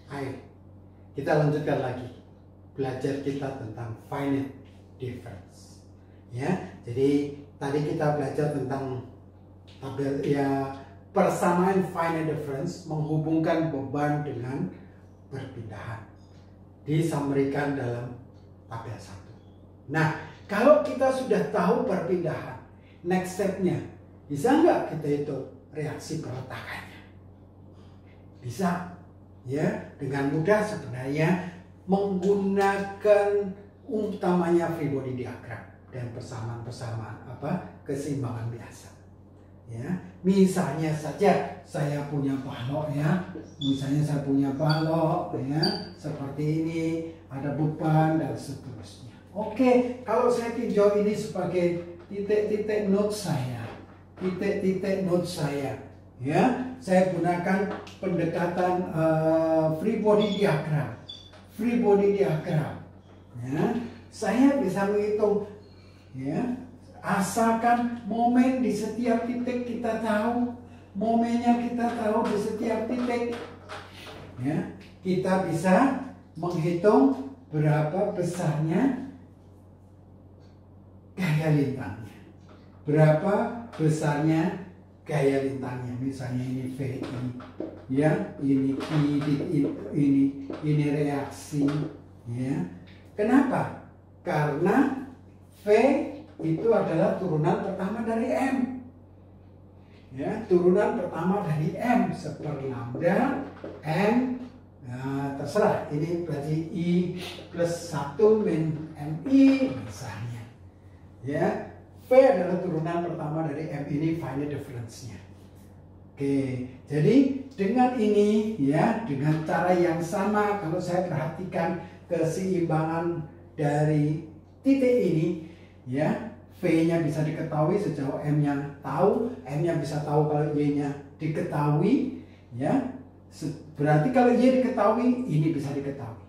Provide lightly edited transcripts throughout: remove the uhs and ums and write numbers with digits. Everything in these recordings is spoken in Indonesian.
Ayo, kita lanjutkan lagi belajar kita tentang finite difference. Ya, jadi tadi kita belajar tentang tabel ya, persamaan finite difference menghubungkan beban dengan perpindahan. Disamerikan dalam tabel 1. Nah, kalau kita sudah tahu perpindahan, next step-nya, bisa nggak kita hitung reaksi peletakannya? Bisa, ya, dengan mudah sebenarnya menggunakan utamanya free body diagram dan persamaan-persamaan keseimbangan biasa. Ya, misalnya saja saya punya balok ya, misalnya saya punya balok ya, seperti ini, ada beban dan seterusnya. Oke, kalau saya tinjau ini sebagai titik-titik node saya, ya, saya gunakan pendekatan free body diagram, ya, saya bisa menghitung, ya, asalkan momen di setiap titik kita tahu, momennya kita tahu di setiap titik, ya, kita bisa menghitung berapa besarnya gaya lintangnya, berapa besarnya gaya lintangnya. Misalnya ini VI, ya, ini I, ini reaksi, ya. Kenapa? Karena V itu adalah turunan pertama dari M, ya, turunan pertama dari M seperlambda M, nah, terserah, ini berarti I plus 1 min MI misalnya, ya. V adalah turunan pertama dari M, ini finite difference-nya. Oke, jadi dengan ini, ya, dengan cara yang sama, kalau saya perhatikan keseimbangan dari titik ini, ya, V-nya bisa diketahui sejauh M-nya tahu, M-nya bisa tahu kalau Y-nya diketahui, ya. Berarti kalau Y diketahui, ini bisa diketahui.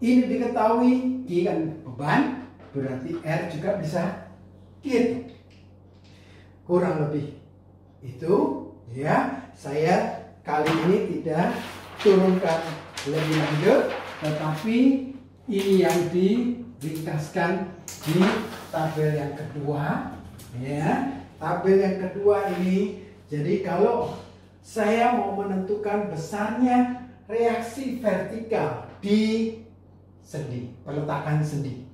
Ini diketahui, I kan beban, berarti R juga bisa dihitung. Kurang lebih itu, ya. Saya kali ini tidak turunkan lebih lanjut, tetapi ini yang diringkaskan di tabel yang kedua, ya. Tabel yang kedua ini, jadi kalau saya mau menentukan besarnya reaksi vertikal di sendi, peletakan sendi,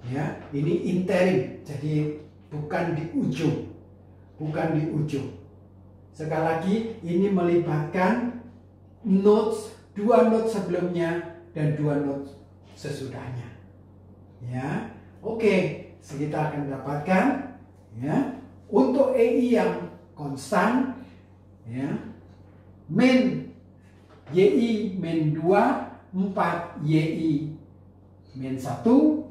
ya, ini interim, jadi bukan di ujung, Sekali lagi, ini melibatkan notes, 2 notes sebelumnya dan 2 notes sesudahnya, ya. Oke, kita akan dapatkan, ya, untuk EI yang konstan, ya, min YI min 2, 4 YI min 1,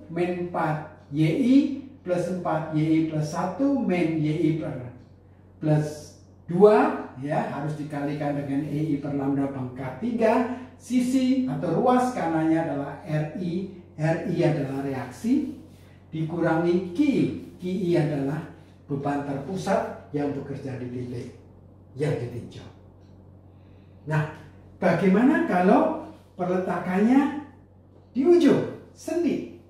min 4 YI plus 4 YI plus 1 min YI plus 2, ya, harus dikalikan dengan EI per lambda pangkat 3. Sisi atau ruas kanannya adalah RI adalah reaksi, dikurangi QI adalah beban terpusat yang bekerja di titik yang ditinjau. Nah, bagaimana kalau peletakannya di ujung sendi?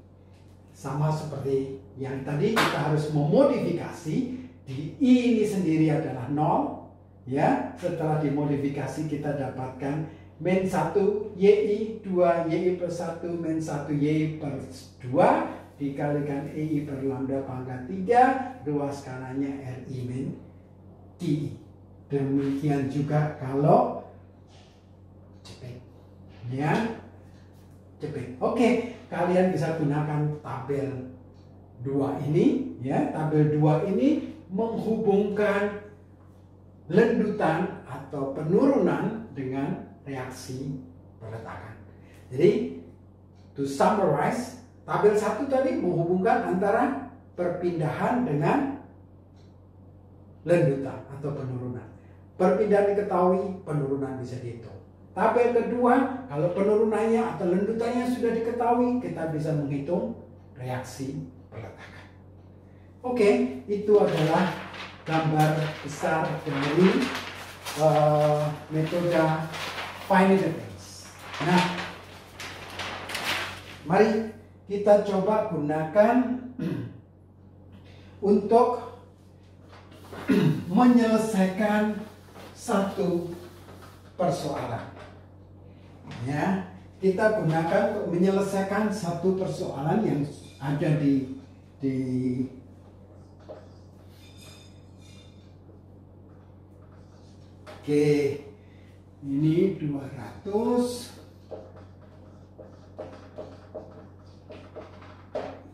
Sama seperti yang tadi, kita harus memodifikasi. Di I ini sendiri adalah 0, ya. Setelah dimodifikasi kita dapatkan min 1 YI, 2 YI per 1 min 1 YI per 2 dikalikan EI per lambda pangkat 3, ruas kanannya RI min QI. Demikian juga kalau jepit, ya, jepit. Oke, kalian bisa gunakan tabel 2 ini, ya. Tabel 2 ini menghubungkan lendutan atau penurunan dengan reaksi peletakan. Jadi, to summarize, tabel 1 tadi menghubungkan antara perpindahan dengan lendutan atau penurunan. Perpindahan diketahui, penurunan bisa dihitung. Tabel kedua, kalau penurunannya atau lendutannya sudah diketahui, kita bisa menghitung reaksi peletakan. Oke, itu adalah gambar besar dari metode finite difference. Nah, mari kita coba gunakan untuk menyelesaikan satu persoalan. Ya, kita gunakan untuk menyelesaikan satu persoalan yang ada di Oke, ini 200.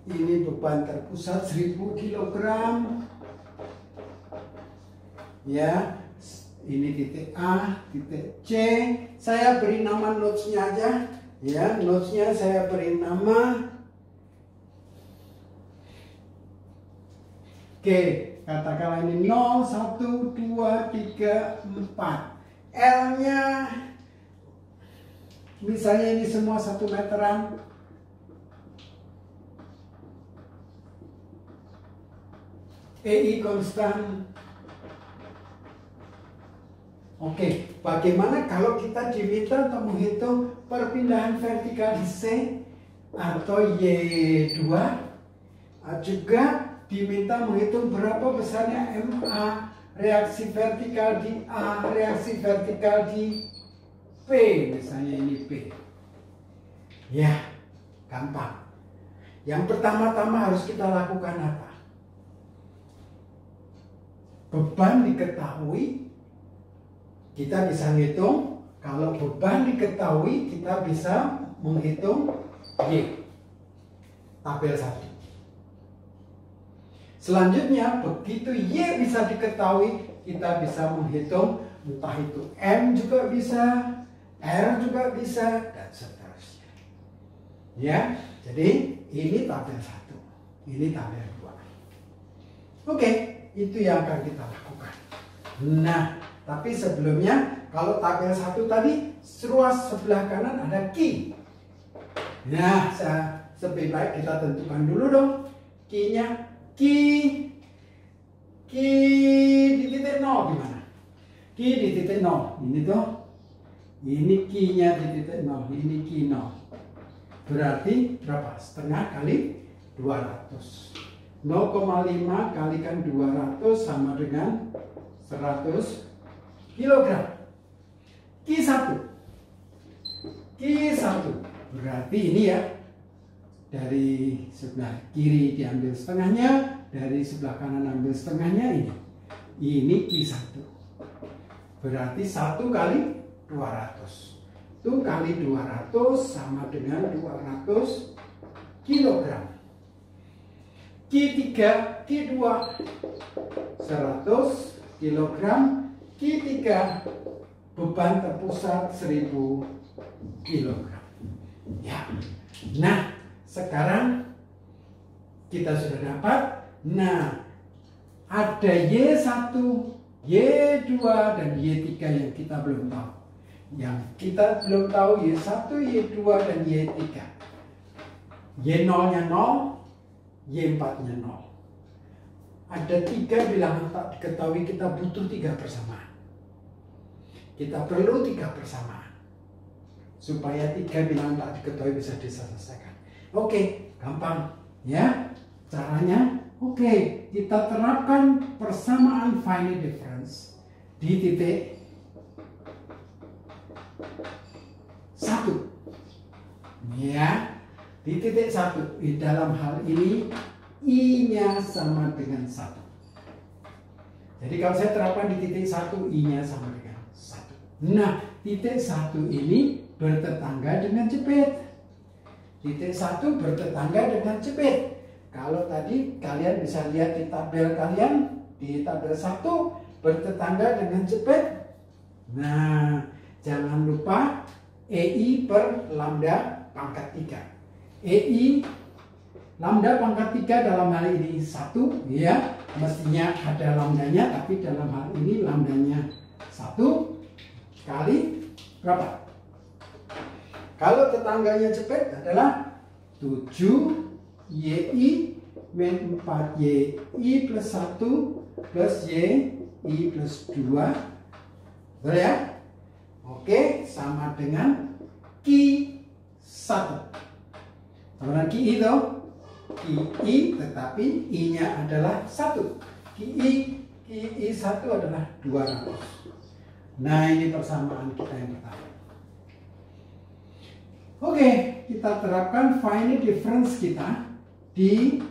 Ini beban terpusat 1000 kg. Ya, ini titik A, titik C. Saya beri nama notesnya aja. Ya, notesnya saya beri nama. Oke, katakanlah ini 0, 1, 2, 3, 4. L-nya misalnya ini semua 1 meteran. EI konstan. Oke, bagaimana kalau kita diminta untuk menghitung perpindahan vertikal di C atau Y2? Juga diminta menghitung berapa besarnya MA reaksi vertikal di A, reaksi vertikal di P, misalnya ini P. Ya, gampang. Yang pertama-tama harus kita lakukan apa? Beban diketahui, kita bisa menghitung. Kalau beban diketahui, kita bisa menghitung Y. Tabel 1. Selanjutnya, begitu Y bisa diketahui, kita bisa menghitung entah itu M juga bisa, R juga bisa, dan seterusnya. Ya, jadi ini tabel 1, ini tabel 2. Oke, itu yang akan kita lakukan. Nah, tapi sebelumnya, kalau tabel 1 tadi, ruas sebelah kanan ada Q. Nah, lebih baik kita tentukan dulu dong Q-nya. Q di titik 0 gimana? Q di titik 0, ini tuh. Ini Q-nya di titik 0, ini Q 0. Berarti berapa? Setengah kali 200. 0,5 kalikan 200 sama dengan 100 kg. Q1. Q1 berarti ini ya. Dari sebelah kiri diambil setengahnya, dari sebelah kanan ambil setengahnya ini. Ini Q1. Berarti 1 kali 200. Itu kali 200 sama dengan 200 kg. Q3, Q2 100 kg. Q3 beban terpusat 1000 kg. Ya. Nah, sekarang kita sudah dapat. Nah, ada Y1, Y2, dan Y3 yang kita belum tahu. Yang kita belum tahu Y1, Y2, dan Y3. Y0-nya 0, Y4-nya 0. Ada 3 bilangan tak diketahui, kita butuh 3 persamaan. Kita perlu 3 persamaan. Supaya 3 bilangan tak diketahui bisa diselesaikan. Oke, gampang ya caranya. Oke, kita terapkan persamaan finite difference di titik 1. Ya, di titik 1. Di dalam hal ini I-nya sama dengan 1. Jadi kalau saya terapkan di titik 1, I-nya sama dengan 1. Nah, titik 1 ini bertetangga dengan jepit. Titik 1 bertetangga dengan jepit. Kalau tadi kalian bisa lihat di tabel kalian, di tabel 1 bertetangga dengan jepit. Nah, jangan lupa EI per lambda pangkat 3. EI lambda pangkat 3 dalam hal ini 1, ya. Mestinya ada lambdanya, tapi dalam hal ini lambdanya 1 kali berapa? Kalau tetangganya jepit adalah 7 YI min 4 YI plus 1 plus YI plus 2. Betul ya? Oke, sama dengan Q 1. Sama dengan QI itu, QI tetapi I-nya adalah 1. QI 1 adalah 200. Nah, ini persamaan kita yang pertama. Oke, kita terapkan find the difference kita di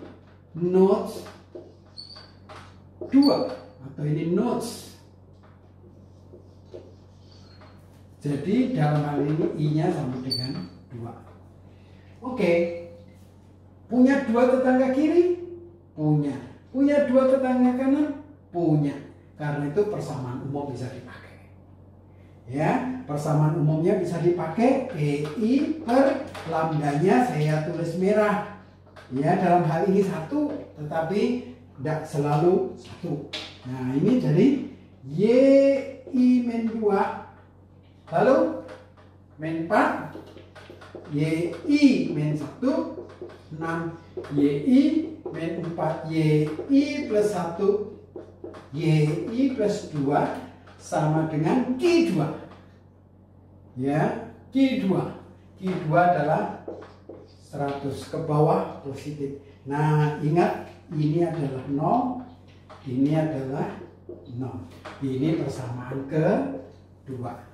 notes 2 atau ini notes. Jadi dalam hal ini I-nya sama dengan 2. Oke. Punya 2 tetangga kiri? Punya. Punya 2 tetangga kanan? Punya. Karena itu persamaan umum bisa dipakai. Ya, persamaan umumnya bisa dipakai. EI per lambdanya saya tulis merah. Ya, dalam hal ini 1, tetapi tidak selalu 1. Nah, ini jadi YI min 2. Lalu min 4, YI min 1, 6, YI min 4, YI plus 1, YI plus 2 sama dengan Q2. Ya, Q2. Q2 adalah 100 ke bawah positif. Nah, ingat ini adalah 0, ini adalah 0. Ini persamaan kedua.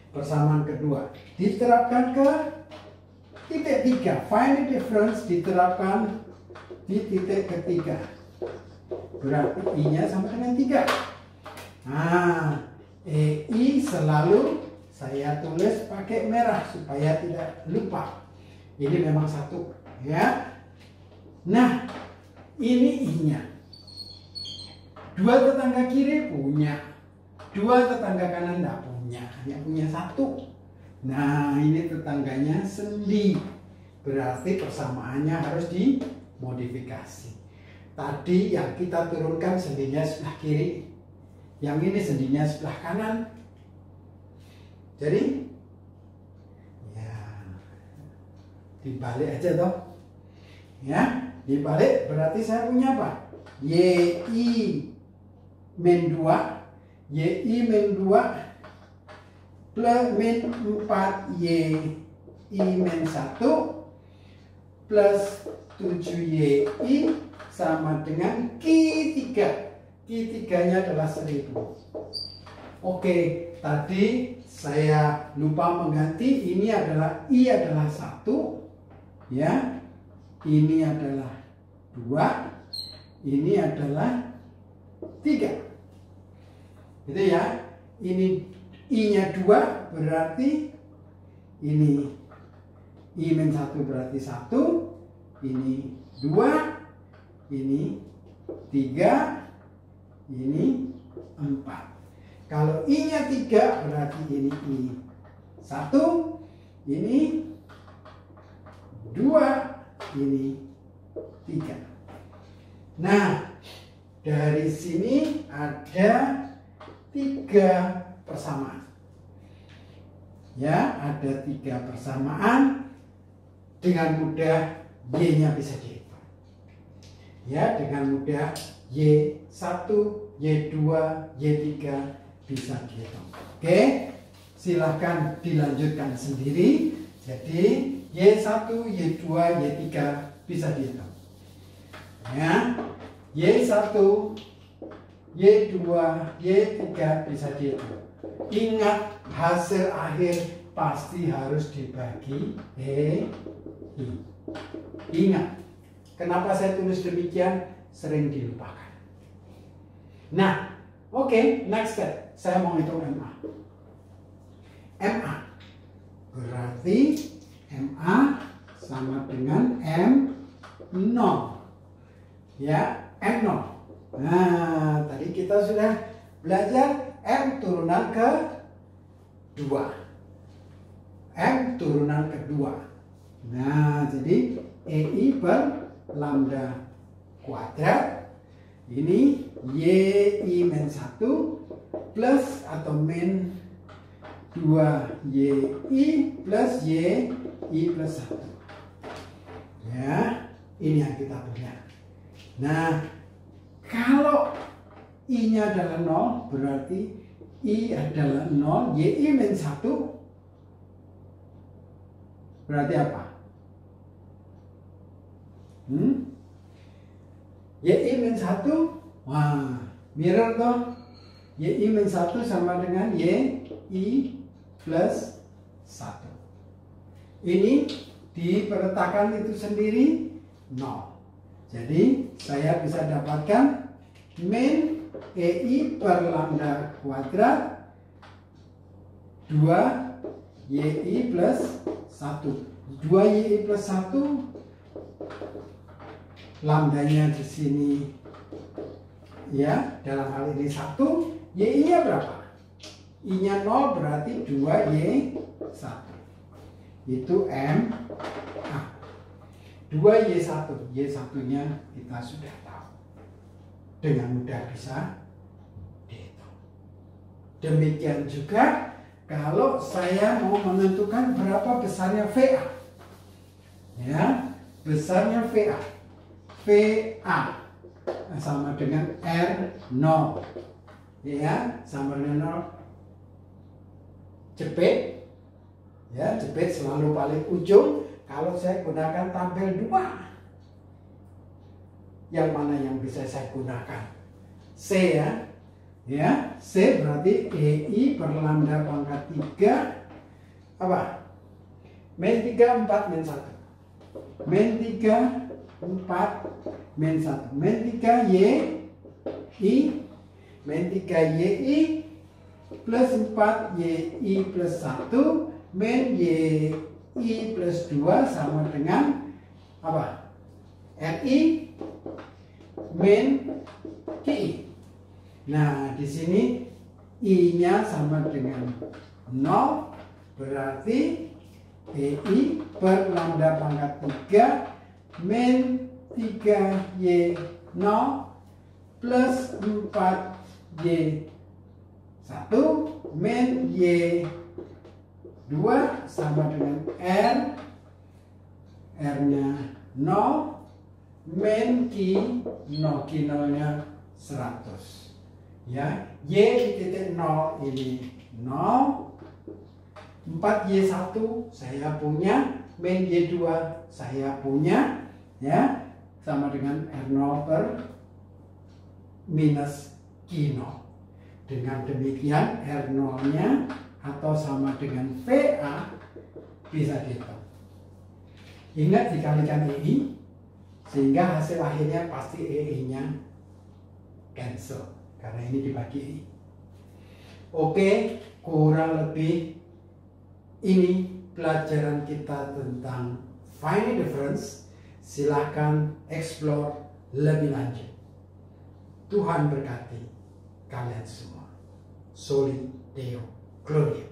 Persamaan kedua diterapkan ke titik 3. Find the difference diterapkan di titik ketiga. Berarti I-nya sama dengan 3. Nah, EI selalu saya tulis pakai merah supaya tidak lupa. Ini memang 1, ya. Nah, ini I-nya. 2 tetangga kiri punya, 2 tetangga kanan tidak punya, hanya punya 1. Nah, ini tetangganya sendi. Berarti persamaannya harus dimodifikasi. Tadi yang kita turunkan sendinya sebelah kiri, yang ini sendinya sebelah kanan. Jadi ya dibalik aja toh. Ya, dibalik berarti saya punya apa? YI min 2, YI min 2 plus min 4 YI min 1 plus 7 YI sama dengan Q3. Q3-nya adalah 1000. Oke, tadi saya lupa mengganti. Ini adalah I adalah 1, ya. Ini adalah 2, ini adalah 3. Gitu ya. Ini I-nya 2 berarti ini I min 1 berarti 1, ini 2, ini 3, ini 4. Kalau I-nya 3 berarti ini I 1, ini 2, ini 3. Nah, dari sini ada 3 persamaan. Ya, ada 3 persamaan. Dengan mudah Y-nya bisa dihitung. Ya, dengan mudah Y1, Y2, Y3 bisa dihitung. Oke, silahkan dilanjutkan sendiri. Jadi Y1, Y2, Y3 bisa dihitung. Ya, Y1, Y2, Y3 bisa dihitung. Ingat, hasil akhir pasti harus dibagi I. Ingat, kenapa saya tulis demikian? Sering dilupakan. Nah, oke, next step. Saya mau hitung MA. MA berarti MA sama dengan M0. Ya, M0. Nah, tadi kita sudah belajar M turunan ke 2. M turunan kedua. Nah, jadi EI per lambda kuadrat. Ini YI min 1 plus atau min 2 YI plus YI plus 1. Ya, ini yang kita punya. Nah, kalau I-nya adalah 0, berarti I adalah 0, YI min 1 berarti apa? YI min 1, wah, mirror toh. YI min 1 sama dengan YI plus 1. Ini diperletakkan itu sendiri 0. Jadi saya bisa dapatkan min EI per lambda kuadrat 2 YI plus 1. 2 YI plus 1, lambdanya di sini ya, dalam hal ini 1, YI-nya berapa? I-nya 0 berarti 2Y1. Itu M. Nah, 2Y1. Y1-nya kita sudah tahu. Dengan mudah bisa dihitung. Demikian juga kalau saya mau menentukan berapa besarnya VA. Ya, besarnya VA. VA sama dengan R0. Ya, sama dengan 0. Jepit. Ya, jepit selalu paling ujung. Kalau saya gunakan tabel 2, yang mana yang bisa saya gunakan? C ya. Ya, C berarti EI per lambda pangkat 3 apa? Min 3 4 min 1. Min 3 4 min 1. Min 3 YI min 3 YI plus 4 YI plus 1 min YI plus 2 sama dengan apa? RI min KI. Nah, di sini I-nya sama dengan 0, berarti EI per lambda pangkat 3 min 3Y0 plus 4Y1 min Y2 sama dengan R. R-nya 0 min Q, 0nya 100. Ya, Y di titik 0 ini 0. 4Y1 saya punya, min Y2 saya punya, ya, sama dengan R0 per minus Q0. Dengan demikian R0-nya atau sama dengan VA bisa dihitung. Ingat dikalikan EI, sehingga hasil akhirnya pasti EI-nya cancel karena ini dibagi EI. Oke, kurang lebih ini pelajaran kita tentang finding difference. Silahkan explore lebih lanjut. Tuhan berkati kalian semua. Soli Deo Gloria.